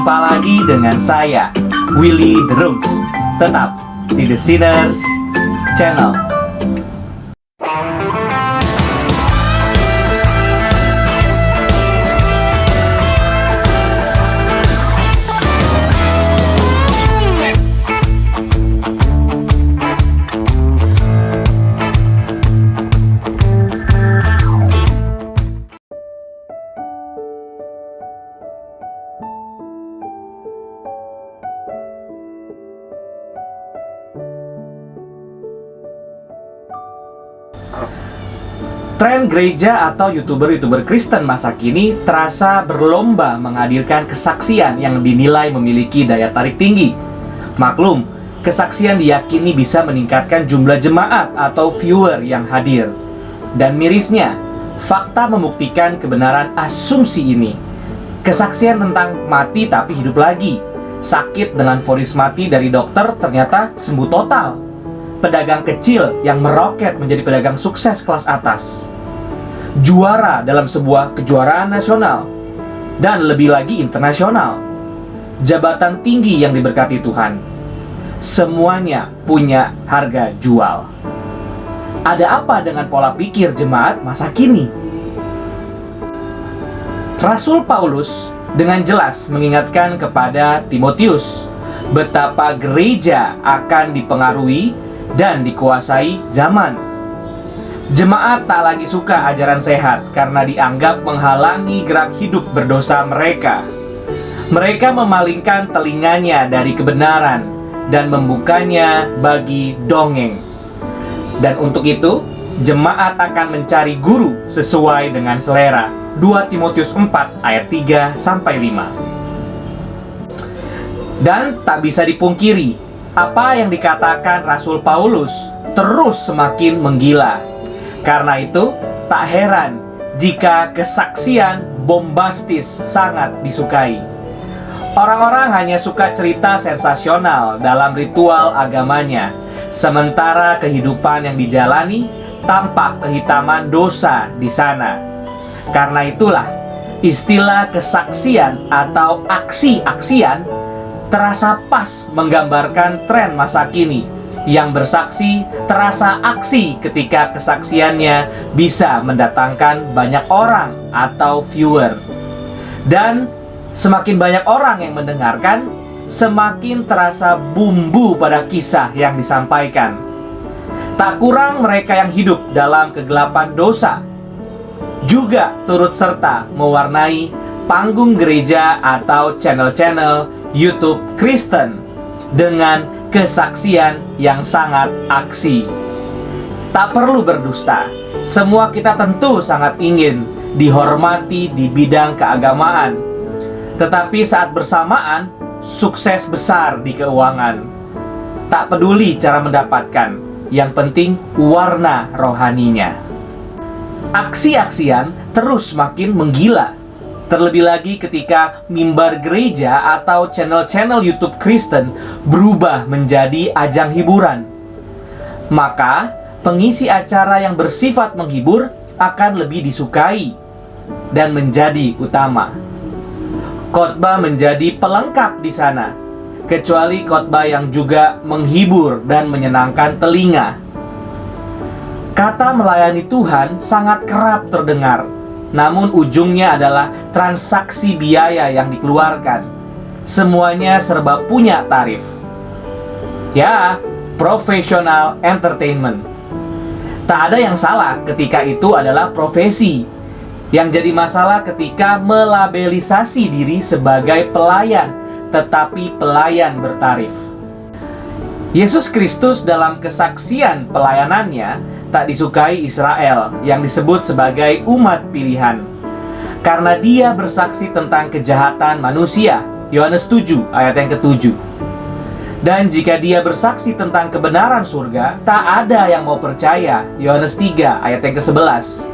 Jumpa lagi dengan saya, Willy The Rooms. Tetap di The Sinners Channel. Tren gereja atau YouTuber Kristen masa kini terasa berlomba menghadirkan kesaksian yang dinilai memiliki daya tarik tinggi. Maklum, kesaksian diyakini bisa meningkatkan jumlah jemaat atau viewer yang hadir. Dan mirisnya, fakta membuktikan kebenaran asumsi ini. Kesaksian tentang mati tapi hidup lagi, sakit dengan vonis mati dari dokter ternyata sembuh total. Pedagang kecil yang meroket menjadi pedagang sukses kelas atas, juara dalam sebuah kejuaraan nasional, dan lebih lagi internasional, jabatan tinggi yang diberkati Tuhan. Semuanya punya harga jual. Ada apa dengan pola pikir jemaat masa kini? Rasul Paulus dengan jelas mengingatkan kepada Timotius betapa gereja akan dipengaruhi dan dikuasai zaman. Jemaat tak lagi suka ajaran sehat karena dianggap menghalangi gerak hidup berdosa mereka. Mereka memalingkan telinganya dari kebenaran dan membukanya bagi dongeng. Dan untuk itu, jemaat akan mencari guru sesuai dengan selera. 2 Timotius 4 ayat 3-5. Dan tak bisa dipungkiri, apa yang dikatakan Rasul Paulus terus semakin menggila. Karena itu, tak heran jika kesaksian bombastis sangat disukai. Orang-orang hanya suka cerita sensasional dalam ritual agamanya, sementara kehidupan yang dijalani tampak kehitaman dosa di sana. Karena itulah, istilah kesaksian atau aksi-aksian terasa pas menggambarkan tren masa kini. Yang bersaksi terasa aksi ketika kesaksiannya bisa mendatangkan banyak orang atau viewer. Dan semakin banyak orang yang mendengarkan, semakin terasa bumbu pada kisah yang disampaikan. Tak kurang mereka yang hidup dalam kegelapan dosa juga turut serta mewarnai panggung gereja atau channel-channel YouTube Kristen dengan kesaksian yang sangat aksi. Tak perlu berdusta, semua kita tentu sangat ingin dihormati di bidang keagamaan. Tetapi saat bersamaan, sukses besar di keuangan. Tak peduli cara mendapatkan, yang penting warna rohaninya. Aksi-aksian terus makin menggila. Terlebih lagi ketika mimbar gereja atau channel-channel YouTube Kristen berubah menjadi ajang hiburan. Maka, pengisi acara yang bersifat menghibur akan lebih disukai dan menjadi utama. Khotbah menjadi pelengkap di sana, kecuali khotbah yang juga menghibur dan menyenangkan telinga. Kata melayani Tuhan sangat kerap terdengar, namun ujungnya adalah transaksi biaya yang dikeluarkan. Semuanya serba punya tarif. Ya, professional entertainment. Tak ada yang salah ketika itu adalah profesi. Yang jadi masalah ketika melabelisasi diri sebagai pelayan, tetapi pelayan bertarif. Yesus Kristus dalam kesaksian pelayanannya tak disukai Israel yang disebut sebagai umat pilihan, karena dia bersaksi tentang kejahatan manusia. Yohanes 7 ayat yang ke-7. Dan jika dia bersaksi tentang kebenaran surga, tak ada yang mau percaya. Yohanes 3 ayat yang ke-11.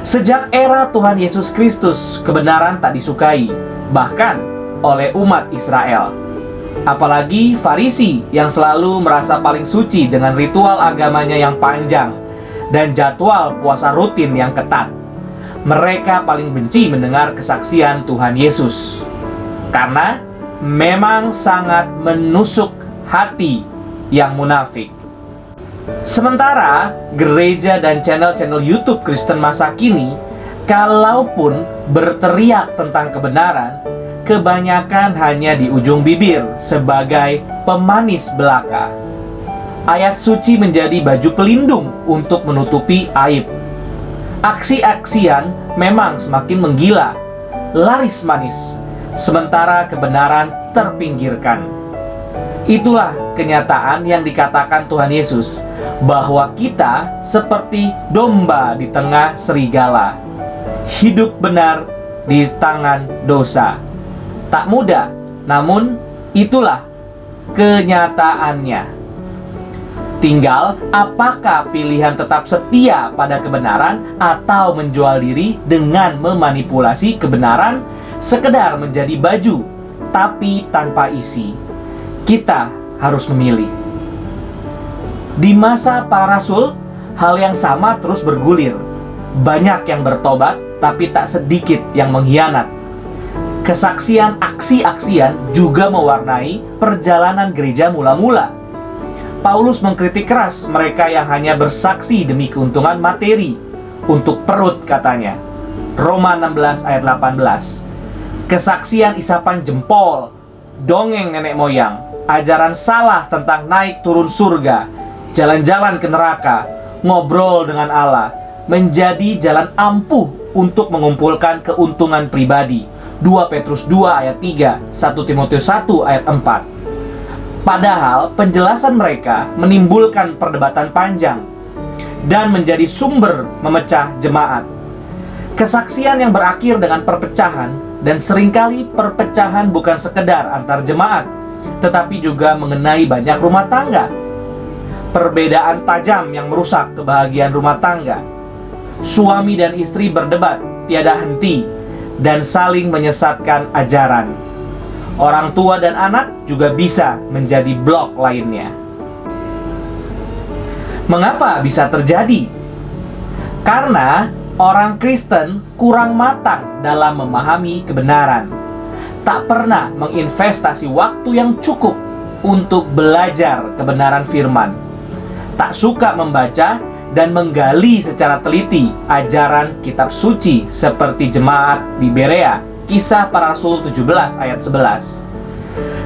Sejak era Tuhan Yesus Kristus, kebenaran tak disukai, bahkan oleh umat Israel. Apalagi Farisi yang selalu merasa paling suci dengan ritual agamanya yang panjang dan jadwal puasa rutin yang ketat. Mereka paling benci mendengar kesaksian Tuhan Yesus, karena memang sangat menusuk hati yang munafik. Sementara gereja dan channel-channel YouTube Kristen masa kini, kalaupun berteriak tentang kebenaran, kebanyakan hanya di ujung bibir sebagai pemanis belaka. Ayat suci menjadi baju pelindung untuk menutupi aib. Aksi-aksian memang semakin menggila, laris manis, sementara kebenaran terpinggirkan. Itulah kenyataan yang dikatakan Tuhan Yesus, bahwa kita seperti domba di tengah serigala, hidup benar di tangan dosa. Tak mudah, namun itulah kenyataannya. Tinggal apakah pilihan tetap setia pada kebenaran atau menjual diri dengan memanipulasi kebenaran sekedar menjadi baju tapi tanpa isi. Kita harus memilih. Di masa para rasul, hal yang sama terus bergulir. Banyak yang bertobat, tapi tak sedikit yang mengkhianat. Kesaksian aksi-aksian juga mewarnai perjalanan gereja mula-mula. Paulus mengkritik keras mereka yang hanya bersaksi demi keuntungan materi, untuk perut katanya. Roma 16 ayat 18. Kesaksian isapan jempol, dongeng nenek moyang, ajaran salah tentang naik turun surga, jalan-jalan ke neraka, ngobrol dengan Allah, menjadi jalan ampuh untuk mengumpulkan keuntungan pribadi. 2 Petrus 2 ayat 3, 1 Timotius 1 ayat 4. Padahal penjelasan mereka menimbulkan perdebatan panjang dan menjadi sumber memecah jemaat. Kesaksian yang berakhir dengan perpecahan, dan seringkali perpecahan bukan sekedar antar jemaat, tetapi juga mengenai banyak rumah tangga. Perbedaan tajam yang merusak kebahagiaan rumah tangga. Suami dan istri berdebat tiada henti dan saling menyesatkan ajaran. Orang tua dan anak juga bisa menjadi blok lainnya. Mengapa bisa terjadi? Karena orang Kristen kurang matang dalam memahami kebenaran. Tak pernah menginvestasi waktu yang cukup untuk belajar kebenaran firman. Tak suka membaca dan menggali secara teliti ajaran kitab suci seperti jemaat di Berea. Kisah Para Rasul 17 ayat 11.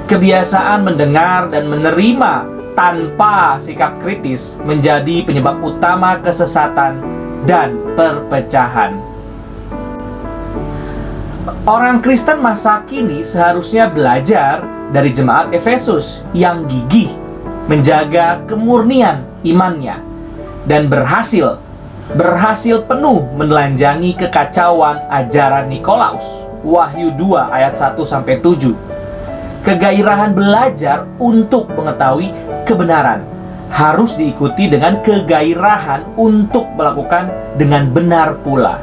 Kebiasaan mendengar dan menerima tanpa sikap kritis menjadi penyebab utama kesesatan dan perpecahan. Orang Kristen masa kini seharusnya belajar dari jemaat Efesus yang gigih menjaga kemurnian imannya dan berhasil penuh menelanjangi kekacauan ajaran Nikolaus. Wahyu 2 ayat 1-7. Kegairahan belajar untuk mengetahui kebenaran harus diikuti dengan kegairahan untuk melakukan dengan benar pula.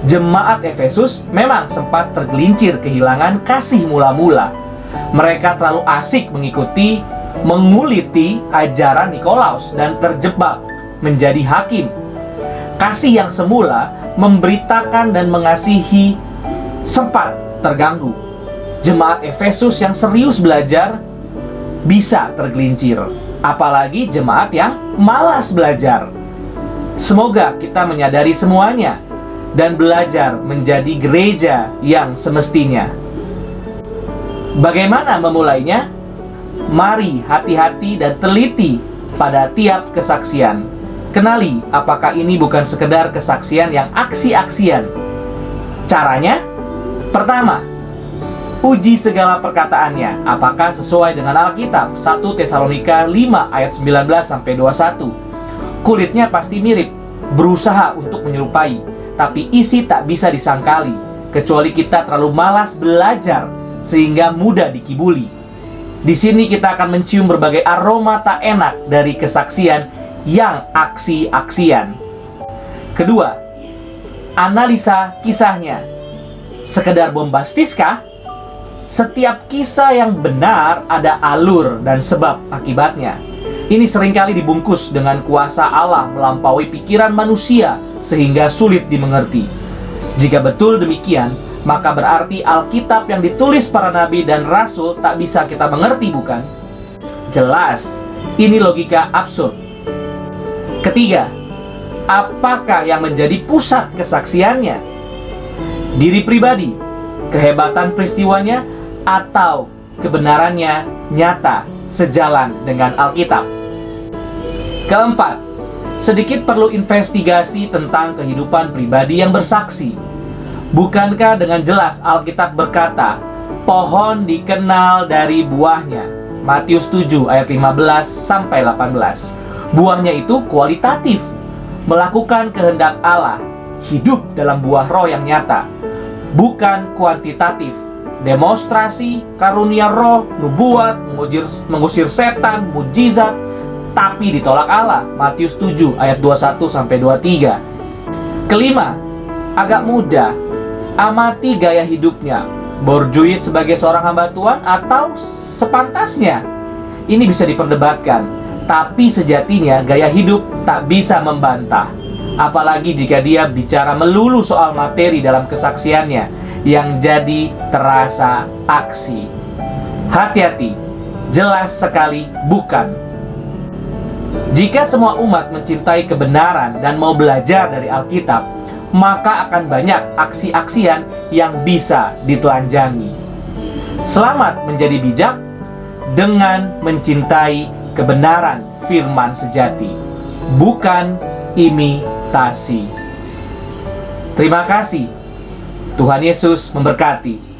Jemaat Efesus memang sempat tergelincir kehilangan kasih mula-mula. Mereka terlalu asik menguliti ajaran Nikolaus dan terjebak menjadi hakim. Kasih yang semula memberitakan dan mengasihi sempat terganggu. Jemaat Efesus yang serius belajar bisa tergelincir, apalagi jemaat yang malas belajar. Semoga kita menyadari semuanya dan belajar menjadi gereja yang semestinya. Bagaimana memulainya? Mari hati-hati dan teliti pada tiap kesaksian. Kenali apakah ini bukan sekedar kesaksian yang aksi-aksian. Caranya? Pertama, uji segala perkataannya apakah sesuai dengan Alkitab. 1 Tesalonika 5 ayat 19-21. Kulitnya pasti mirip, berusaha untuk menyerupai, tapi isi tak bisa disangkali, kecuali kita terlalu malas belajar sehingga mudah dikibuli. Di sini kita akan mencium berbagai aroma tak enak dari kesaksian yang aksi-aksian. Kedua, analisa kisahnya. Sekedar bombastiskah? Setiap kisah yang benar ada alur dan sebab akibatnya. Ini seringkali dibungkus dengan kuasa Allah melampaui pikiran manusia sehingga sulit dimengerti. Jika betul demikian, maka berarti Alkitab yang ditulis para nabi dan rasul tak bisa kita mengerti, bukan? Jelas, ini logika absurd. Ketiga, apakah yang menjadi pusat kesaksiannya? Diri pribadi, kehebatan peristiwanya, atau kebenarannya nyata sejalan dengan Alkitab? Keempat, sedikit perlu investigasi tentang kehidupan pribadi yang bersaksi. Bukankah dengan jelas Alkitab berkata, pohon dikenal dari buahnya? Matius 7 ayat 15 sampai 18. Buahnya itu kualitatif, melakukan kehendak Allah, hidup dalam buah roh yang nyata, bukan kuantitatif, demonstrasi karunia roh, nubuat, mengusir setan, mujizat, tapi ditolak Allah. Matius 7 ayat 21 sampai 23. Kelima, agak mudah. Amati gaya hidupnya. Borjuis sebagai seorang hamba Tuhan atau sepantasnya? Ini bisa diperdebatkan, tapi sejatinya gaya hidup tak bisa membantah. Apalagi jika dia bicara melulu soal materi dalam kesaksiannya, yang jadi terasa aksi. Hati-hati, jelas sekali bukan. Jika semua umat mencintai kebenaran dan mau belajar dari Alkitab, maka akan banyak aksi-aksian yang bisa ditelanjangi. Selamat menjadi bijak dengan mencintai kebenaran firman sejati, bukan imitasi. Terima kasih. Tuhan Yesus memberkati.